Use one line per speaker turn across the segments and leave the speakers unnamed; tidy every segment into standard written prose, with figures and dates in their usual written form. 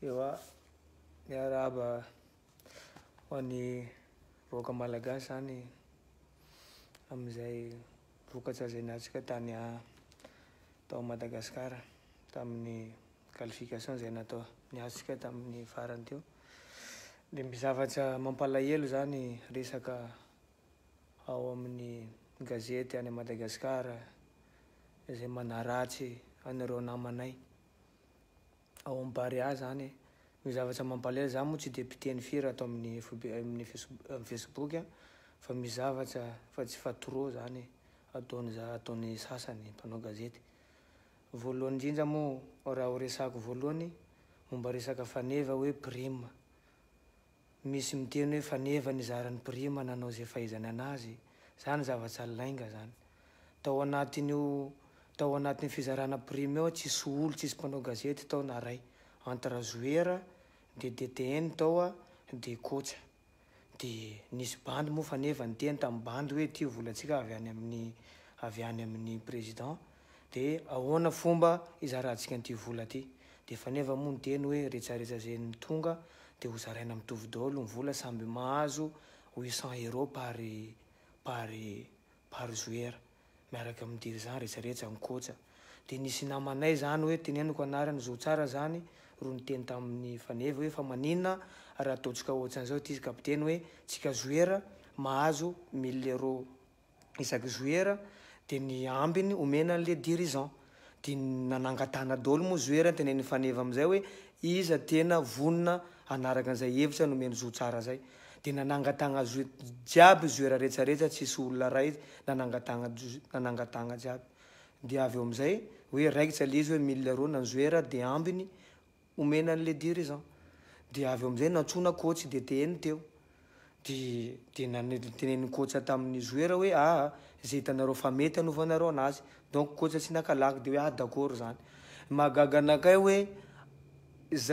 Ewa miarahaba ho an'ny vahoaka malagasy zany amin'izay vokatra zay niatrika tany tao Madagasikara tamin'ny qualification zay natao niatrika tamin'ny farany teo. De mizavatra mampalahelo zany resaka ao amin'ny gazety any Madagasikara izay manaratsy anareo namanay ao amin'ny Barea zany. Mizavatra mampalahelo za moa tsy de mpiteny firy atao amin'ny Facebook fa mizavatra fa tsy fatoro zany ataon'ny sasany mpanao gazety. Voalohany indrindra moa raha ho resako voalohany momba resaka faneva hoe prime. Misy miteny hoe faneva nizaran'ny prime nanao zay fahaizany anazy. Zany zavatra lainga zany. Tao anatin'ny fizarana prime ao tsisy olo tsisy mpanao gazety tao naray entre joueur de DTN tao de coach. De nisy bandy moa fa neva niteny tamin'ny bandy hoe ty volantsika avy any amin'ny président de ahoana fomba izarantsika an'ity vola ty. De fa neva moa niteny hoe rehetrarehetra zay ny tonga de ho zaraina mitovy daholo ny vola samby mahazo 800 € par joueur miaraka amin'ny dirigeant rehetrarehetra ny coach. De nisy namanay zany hoe teneniko anarany zo tsara zany ro niteny tamin'ny faneva hoe fa maninona raha ataontsika ohatran'izao ty kapiteny hoe tsika joueur mahazo 1000 € isaky joueur de ny ambiny omena an'le dirigeant. De nanangatana daholo moa joueur tenen'ny faneva amizay hoe iza tena vonona anaraka an'izay hevitra nomeny zo tsara zay. De nanangatagna jiaby joueur rehetrarehetra tsisy olona ray nanangatagna jiaby. De avy eo amizay hoe raikitra le izy hoe 1000 € na joueur de ambiny omena an'le dirigeant. De avy eo amizay natsona coach DTN teo. De tenen'ny coach tamin'ny joueur hoe zay hitanareo fa mety anovanareo anazy. Donc coach tsy nakalaky de hoe d'accord zany. Mahagaga anakay hoe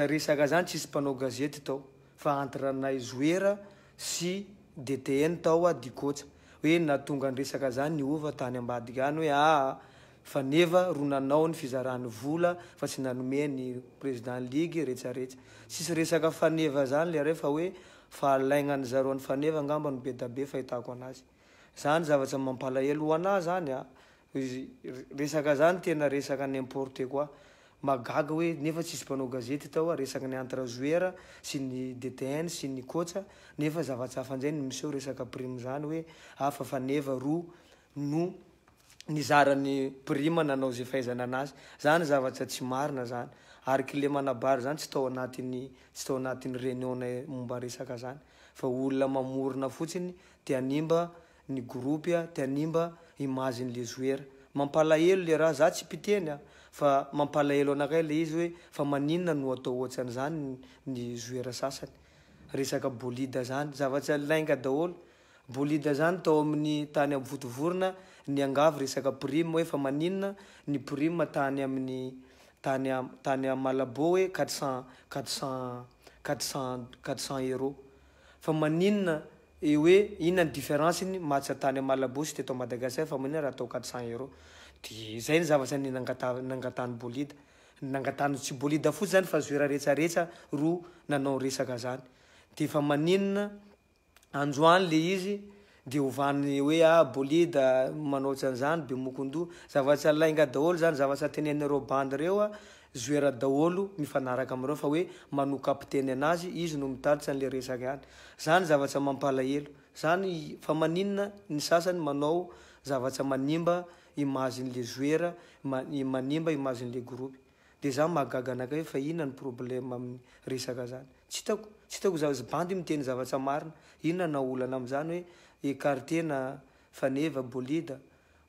resaka zany tsisy mpanao gazety tao fa entre anay joueur sy DTN tao di coach. Hoe natonga ny resaka zany niova tany ambadika any hoe fa neva ro nanao ny fizarany vola fa tsy nanomeny président ligue rehetrarehetra. Sisy resaka faneva zany le refa hoe fa laignany zaroan'ny faneva ngamba no be da be fahitako anazy. Zany zavatra mampalahelo ho anahy zany resaka zany tena resaka n'importe quoi. Magaga hoe nefa tsisy mpanao gazety tao resaka ny entre joueur sy ny DTN sy ny coach nefa zavatra hafa an'izay miseho resaka prime zany hoe fa faneva ro no nizarany prime nanao zay fahaizana anazy. Zany zavatra tsy marina zany. Ary kile manabary zany tsy tao anatin'ny réunion momba resaka zany. Fa olona mamorona fotsiny te hanimba ny groupe te hanimba imagin'le joueur. Mampalahelo le raha za tsy mpiteny fa mampalahelo anakay le izy hoe fa maninona no atao ohatran'izany ny joueur sasany. Resaka bolida zany zavatra lainga daholo. Bolida zany tao amin'ny tany amin'ny votovorona ny angavy resaka prime hoe fa maninona ny prime tany amin'ny tany Malabo hoe 400 €. Fa maninona hoe inona ny différence-ny match tany Malabo sy teto Madagasikara fa maninona raha atao 400 €. De zay ny zavatra nangatany bolida. Nangatany tsy bolida fotsy zany fa joueur rehetrarehetra ro nanao resaka zany. De fa maninona androany le izy de hovany hoe bolida manao ohatran'izany be mokondoha. Zavatra lainga daholo zany zavatra tenen'ireo bandy reo joueur daholo mifanaraka amireo fa hoe mano kapiteny anazy izy no mitatitra an'le resaka any. Zany zavatra mampalahelo. Zany fa maninona ny sasany manao zavatra manimba imagin'le joueur manimba imagin'le groupe. De za mahagaga anakay fa inona ny problème amin'ny resaka zany. Tsy hitako bandy miteny zavatra marina. Inona na olana am'izany hoe écarté na faneva bolida.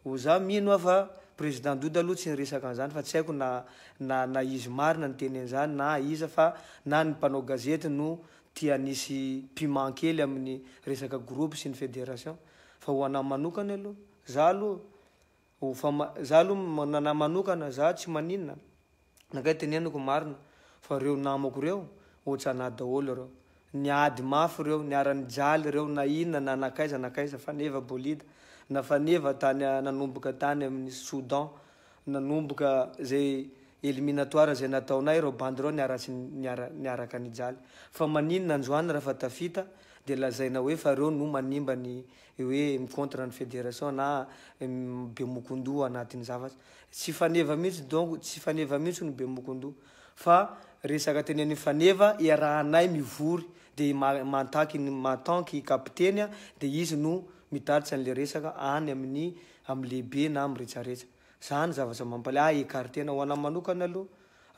Ho za mino fa président Doudou aloha tsy niresaka an'izany fa tsy haiko na izy marina ny teny an'izany na iza fa na ny mpanao gazety no tia nisy piment kely amin'ny resaka groupe sy ny fédération. Fa ho anahy manokana aloha za aloha nanahy manokana za tsy maninona nakay teneniko marina fa reo namako reo ohatranahy daholo reo. Niady mafy reo niara-nijaly reo na inona na nakaiza fa neva bolida na faneva tany nanomboka tany amin'ny Soudan nanomboka zay eliminatoire zay nataonay reo bandereo niaraka nijaly fa maninona androany raha fa tafita de lazaina hoe fa reo no manimba ny hoe micontre ny fédération na be mokondoa anatin'ny zavatsy tsy faneva mihitsy donc tsy faneva mihitsy no be mokondoa fa resaka teny any faneva iarahanay mivory de matanky kapiteny de izy no mitaritsy an'le resaka any amin'ny lehibe na am'retsaretsa zany zavatra mampalia ekartena ho ana manokana aloha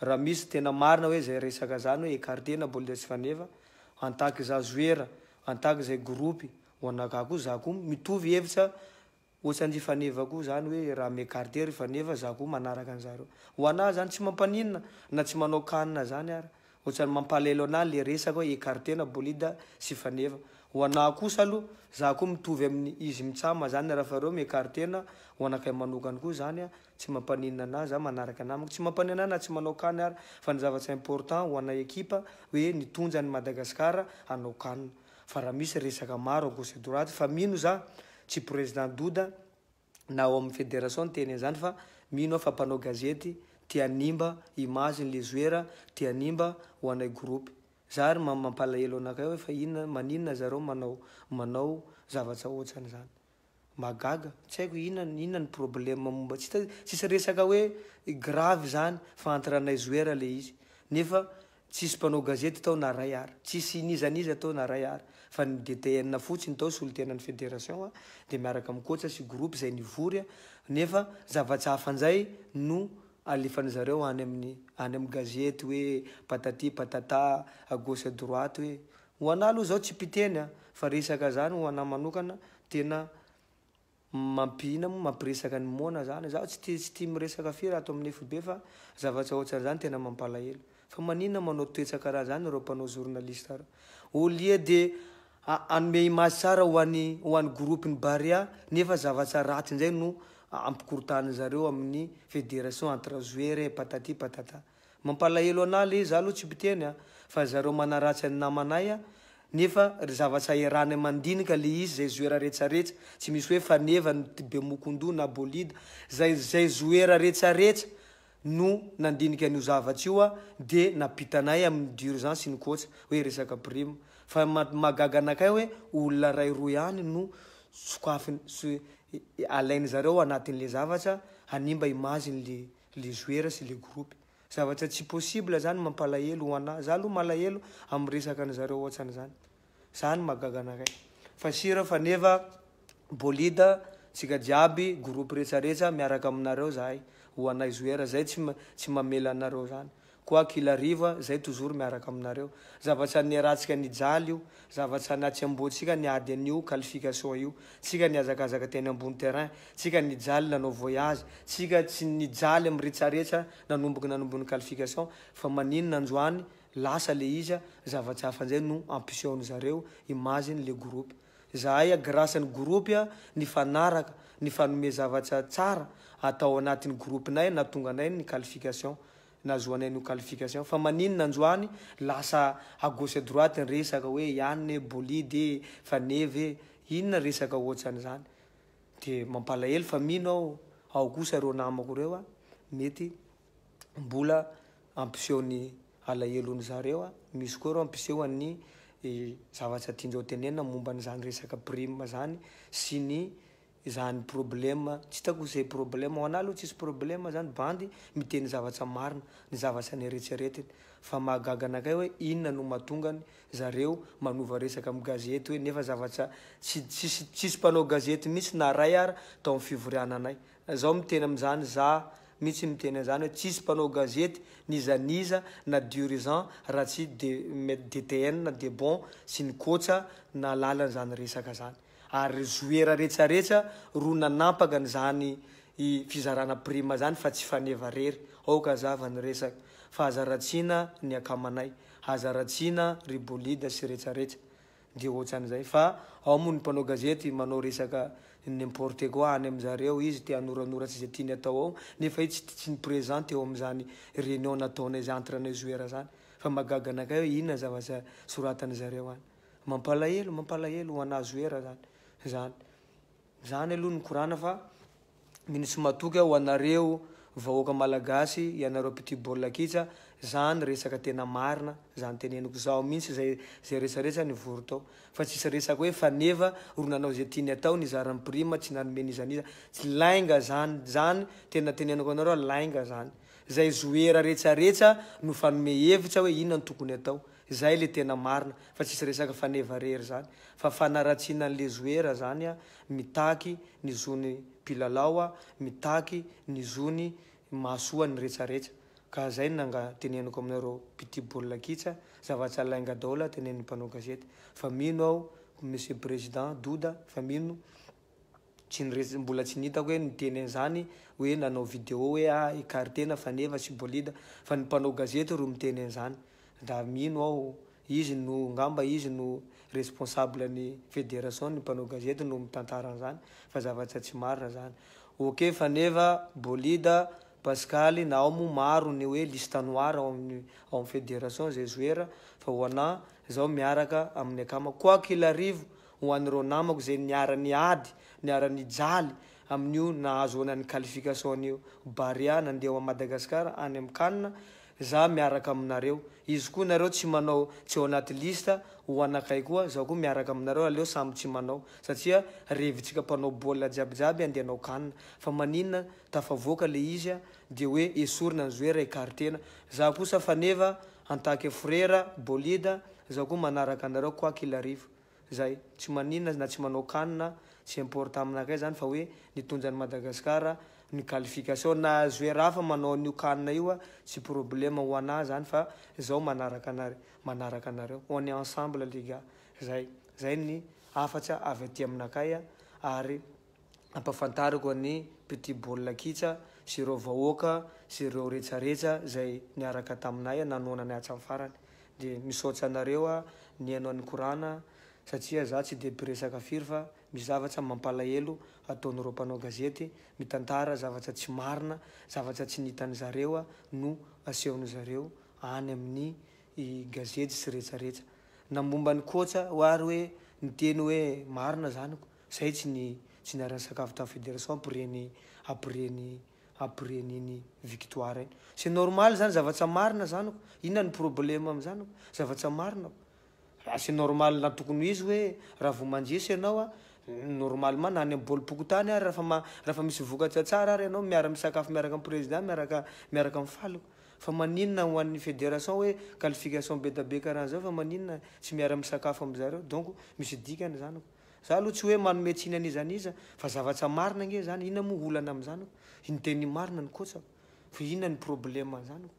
raha misy tena marina hoe zay resaka zany hoe ekartena bolida tsy faneva antaky za zoera antaky zay groupe ho anaka koa za koa mitovy hevitra ohatsy faneva koa zany hoe raha miekarter faneva za koa manaraka an'zareo ho ana zany tsy mampaninona na tsy manao kanina zany ary ohatsany mampalelo ana le resaka hoe ekartena bolida sy faneva ho ana kosa aloha za koa mitovy amin'ny izy mitsama zany raha fa reo miekartena ho anakay manokany koa zany tsy mampaninona ana za manaraka namako tsy mampaninona na tsy manao kany ary fa ny zavatsy important ho ana ekipa hoe nitonja ny Madagasikara hanao kanina fa raha misy resaka maro gauche droite fa mino za tsy président Douda na ao amin'ny fédération teny zany fa mino fa mpanao gazety tia nimba image le joueur tia nimba ho anay groupe zary mampalahelo anakay hoe fa inona maninona zareo manao zavatra ohatrany zany magaga tsy haiko inona ny problème momba tsisy resaka hoe grave zany fa entre anay joueur le izy nefa tsisy mpanao gazety tao na ray ary tsisy nizaniza tao na ray ary fa ny DTN fotsiny tao solotenan'ny fédération de miaraka amin'ny coach sy groupe zay nivory nefa zavatra hafanjay no alefany zareo any amin'ny gazety hoe patati patata à gauche à droite hoe ho ana aloha zao tsy piteny fa resaka zany ho ana manokana tena mampiresaka ny mona zany zaho tsy tia miresaka firy ato amin'ny FB fa zavatra ohatran'izany tena mampalahelo fa maninona manao toetra karaha zany reo mpanao journaliste au lieu de anome image tsara ho an'ny groupe ny Baria nefa zavatra raty nzay no ampikorotany zareo amin'ny fédération entre joueur patati patata mampalahelo ana le za aloha tsy biteny fa zareo manaratsy ny namanay nefa zavatra irany mandinika le izy zay joueur retsaretsa tsy misy hoe faneva ny be mokondoa na bolida zay joueur retsaretsa no nandinika an'io zavatra io de napitanay amin'ny d'urgence ny coach hoe resaka prime fa magaga anakay hoe olona ray roa ihany no sokafiny alainy zareo anatin'le zavatra hanimba image le joueur sy le groupe zavatra tsy possible zany mampalahelo ho ana za aloha malahelo amin'ny resaka ny zareo ohatran'izany zany magaga anakay fa sira fa neva bolida tsika jiaby groupe retsaretsa miaraka aminareo zahay ho anay joueur zay tsy mamela anareo zany koa kilariva zay toujours miaraka aminareo zavatra niaratsika nijaly io zavatra natsiamboatsika niady an'io qualification io tsika niazakazaka teny ambony terrain tsika nijaly nanao voyage tsika tsy nijaly amin'ny retsaretsa nanomboky qualification fa maninona androany lasa le izy zavatra hafanjay no ampisehoany zareo image le groupe zahay grâce ny groupe ny fanaraka ny fanome zavatra tsara atao anatin'ny groupe nay na tonga anay ny qualification nazoanay ny qualification fa maninona androany lasa à gauche à droite ny resaka hoe iany bolide faneve inona resaka ohatran'izany de mampalahelo fa mino ao kosa reo namako reo mety mbola ampisehoany alahelo zareo misy koa reo ampiseho ny zavatra tiandreo tenena momba n'izany resaka prime zany sy ny zany problème tsy hitako zay problème ho ana aloha tsisy problème zany bandy miteny zavatra marina ny zavatra nieretseretiny fa mahagaga anakay hoe inona no mahatongany zareo manova resaka amin'ny gazety hoe nefa zavatra tsisy mpanao gazety mihitsy na ray ary tao amin'ny fivoriana anay zao miteny amin'izany za mihitsy miteny an'izany hoe tsisy mpanao gazety nizaniza na d'urgence raha tsy DTN de bon sy ny coach na lalan'izany resaka zany ary joueur retsaretsa ro nanampaka n'izany fizarana prime zany fa tsy faneva rery aoka zava ny resaka fa azaratsina ny akamanay azaratsina ry bolida sy retsaretsa de ohatran'izay fa ao moa ny mpanao gazety manao resaka n'importe quoi any amin'zareo izy te anoranoratra izay tiany atao ao nefa izy tsy ny présente eo amin'izany réunion nataonay izy entre anay joueur zany fa magaga anakay hoe inona zavatra soratany zareo any mampalahelo ho ana joueur zany aloha ny korana fa minisy matoky ho anareo vahoaka malagasy ianareo pity baolina kitra zany resaka tena marina zany teneniko zao mihitsy zay resaretsa ny voro tao fa tsisy resaka hoe faneva ronanao zay tiany atao ny zarany prima tsy nanomeniza tsy lainga zany tena teneniko anareo lainga zany zay zoera retsaretsa no fanome hevitra hoe inona ny tokony atao zay le tena marina fa tsisy resaka faneva rery zany fa fanaratsiana an'le zoera zany a mitaky ny zony pilalao a mitaky ny zony mahasoa ny retsaretsa ka zay nanga teneniko aminareo pity baolina kitra zavatsa lainga daola tenen'ny mpanao gazety fa mino aho monsieur président Douda fa mino tsy niresy mbola tsy nitako hoe niteny an'izany hoe nanao vidéo hoe ikaritena faneva sy bolida fa ny mpanao gazety ro miteny an'izany da mino aho izy no ngamba izy no responsable ny fédération ny mpanao gazety no mitantara an'izany fa zavatsa tsy marina zany ok faneva bolida Pascaly na ao mo maro ny hoe liste noire ao amin'ny fédération zay zoera fa ho ana zao miaraka amin'ny akama quoi qu'il arrive ho an'ireo namako zay niara-ny ady niara-ny jaly amin'io nahazo anany qualification an'io Baria nandeha a Madagasikara any amin'ny canne za miaraka aminareo izy koa nareo tsy manao tsy ao anaty lista ho anakay koa zaho koa miaraka aminareo aleo samby tsy manao satria revitsika mpanao baolina jiabijiaby andehanao canne fa maninona tafavoaka le izy a de hoe esorina ny zoera ikaritena za kosa faneva antake frera bolida zaho koa manaraka anareo quoi qu'il arrive zay tsy maninona na tsy manao canne tsy importe aminakay zany fa hoe nitonjany Madagasikara ny qualification na zoera hafa manao an'io canne io a tsy problème ho ana zany fa zao manaraka anareo on est ensemble les gars zay ny afatsa avy aty aminakay ary ampafantariko ny petit baolina kitra sy ireo vahoaka sy ireo retsaretsa zay niaraka taminay nanona ny atsa farany de misaotra anareo ny haino an'ny korana satria za tsy de mpiresaka firy fa misy zavatra mampalahelo ataon'ireo mpanao gazety mitantara zavatra tsy marina zavatra tsy nitany zareo no asehony zareo any amin'ny gazety sy retsaretsa na momba ny kotra hoary hoe niteny hoe marina zaniko zay tsy niarany sakafo ta fédération après ny victoire iny c'est normal zany zavatra marina zaniko inona ny problème am'zaniko zavatra marina c'est normal na tokony izy hoe raha vo mandresy ianao normalement na any amin'ny bôly pokotany ary raha misy vokatra tsara ary ianao miara misakafo miaraka amin'ny président miaraka amin'ny faliko fa maninona ho an'ny fédération hoe qualification be da be karahan'zao fa maninona tsy miara misakafo am'zareo donc misy dikany zaniko za aloha tsy hoe manome tsiny an'izaniza fa zavatra marina nge zany inona moa olana am'zaniko niteny marina ny kotsako fa inona ny problème zaniko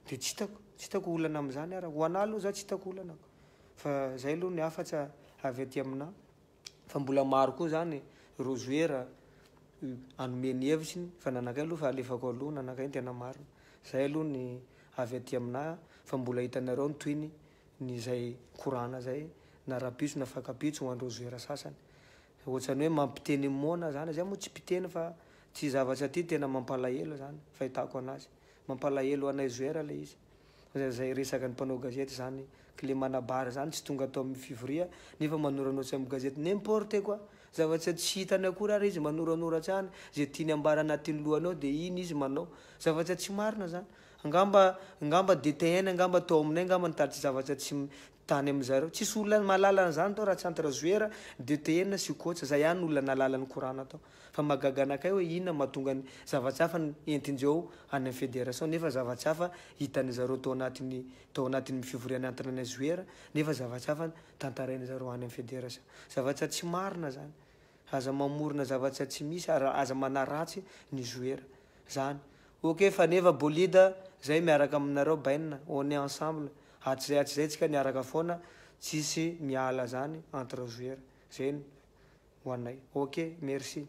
de tsy hitako olana am'zany ara ho ana aloha za tsy hitako olana fa zay aloha ny afatsa avy aty amina fa mbola maro koa zany ro zoera anomeny hevitsiny fa nanakay aloha fa alefako aloha nanakay tena marina zay aloha ny avy aty amina fa mbola hitanareo ny toiny ny zay korana zay na rapitso na fakapitso ho andreo zoera sasany ohatrany hoe mampiteny mona zany zay moa tsy mpiteny fa tsy zavatra ty tena mampalahelo zany fahitako anazy mampalahelo anay zoera le izy zay resaka ny mpanao gazety zany clé manabara zany tsy tonga atao amin'ny fivria nefa manoranoratsy amin'ny gazety n'importe quoi zavatra tsy hitany akory ary izy manoranoratsy any zay tiany ambara anatin'ny lohanao de iny izy manao zavatra tsy marina zany ngamba DTN ngamba atao aminay ngamba nitaty zavatra tsy tany am'zareo tsisy olona malala an'zany tao raha tsy antra zoera DTN sy coach zay ihany olona nalala ny korana tao fa magaga anakay hoe inona mahatonga ny zavatra hafa entindreo any amin'ny fédération nefa zavatra hafa hitany zareo tao anatin'ny fivoriana antana any zoera nefa zavatra hafa tantarainy zareo any amin'ny fédération zavatra tsy marina zany aza mamorona zavatra tsy misy ary aza manaratsy ny zoera zany ok fa neva bolida zay miaraka aminareo bainina on est ensemble hatry zay tsika niaraka foana tsisy miala zany entre zoera zay ho anay ok merci